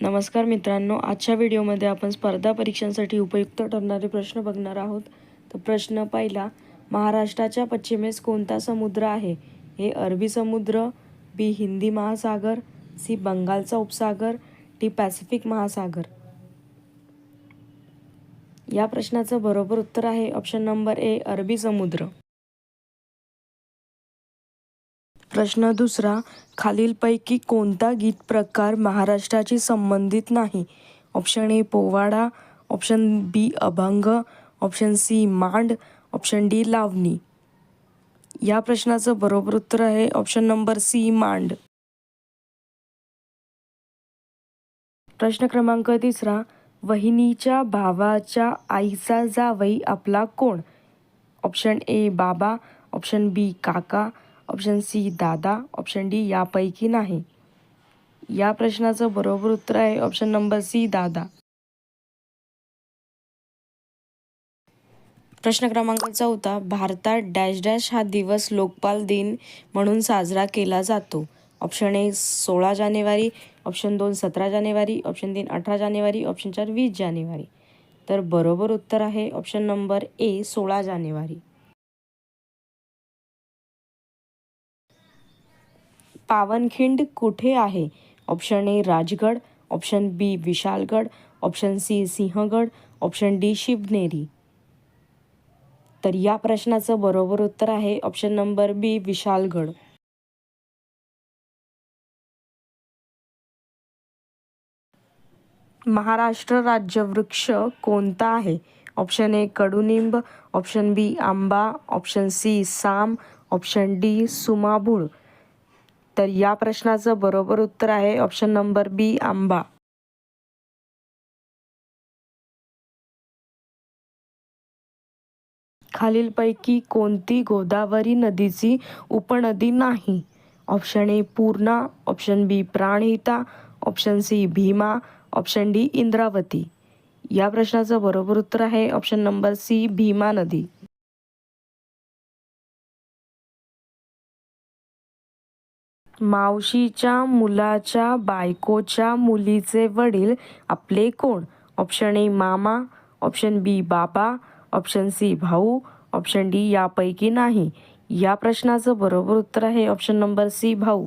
नमस्कार मित्रांनो, आजच्या व्हिडिओमध्ये आपण स्पर्धा परीक्षांसाठी उपयुक्त ठरणारे प्रश्न बघणार आहोत. तर प्रश्न पहिला, महाराष्ट्राच्या पश्चिमेस कोणता समुद्र आहे? ए. अरबी समुद्र, बी. हिंदी महासागर, सी. बंगालचा उपसागर, डी. पॅसिफिक महासागर. या प्रश्नाचं बरोबर उत्तर आहे ऑप्शन नंबर ए. अरबी समुद्र. प्रश्न दुसरा, खालीलपैकी कोणता गीत प्रकार महाराष्ट्राशी संबंधित नाही? ऑप्शन ए. पोवाडा, ऑप्शन बी. अभंग, ऑप्शन सी. मांड, ऑप्शन डी. लावणी. या प्रश्नाचं बरोबर उत्तर आहे ऑप्शन नंबर सी. मांड. प्रश्न क्रमांक तिसरा, वहिनीच्या भावाच्या आईचा जावई आपला कोण? Option A. बाबा, ऑप्शन बी. काका, ऑप्शन सी. दादा, ऑप्शन डी. यापैकी नाही. या प्रश्नाचं बरोबर उत्तर आहे ऑप्शन नंबर सी. दादा. प्रश्न क्रमांक चौथा, भारतात डॅश डॅश हा दिवस लोकपाल दिन म्हणून साजरा केला जातो? Option A. 16 जानेवारी, ऑप्शन 2. 17 जानेवारी, ऑप्शन 3. 18 जानेवारी, ऑप्शन 4. 20 जानेवारी. तर बरोबर उत्तर आहे ऑप्शन नंबर ए. 16 जानेवारी. पावनखिंड कुठे आहे? Option A. Rajgad, option B. Vishalgad, option C. Sinhagad, option D. Shivneri. तर या प्रश्नाचं बरोबर उत्तर आहे option number B. Vishalgad. Maharashtra राज्य वृक्ष कोणता आहे? Option A. कडुनिंब, ऑप्शन बी. आंबा, ऑप्शन सी. साम, ऑप्शन डी. सुमाबूळ. तर या प्रश्नाचं बरोबर उत्तर आहे ऑप्शन नंबर बी. आंबा. खालीलपैकी कोणती गोदावरी नदीची उपनदी नाही? Option A. Purna, option B. Pranhita, option C. Bhima, option D. Indravati. या प्रश्नाचं बरोबर उत्तर आहे ऑप्शन नंबर सी. भीमा नदी. मावशीच्या मुलाच्या बायकोच्या मुलीचे वडील आपले कोण? Option A. मामा, ऑप्शन बी. बाबा, ऑप्शन सी. भाऊ, ऑप्शन डी. यापैकी नाही. या प्रश्नाचं बरोबर उत्तर आहे ऑप्शन नंबर सी. भाऊ.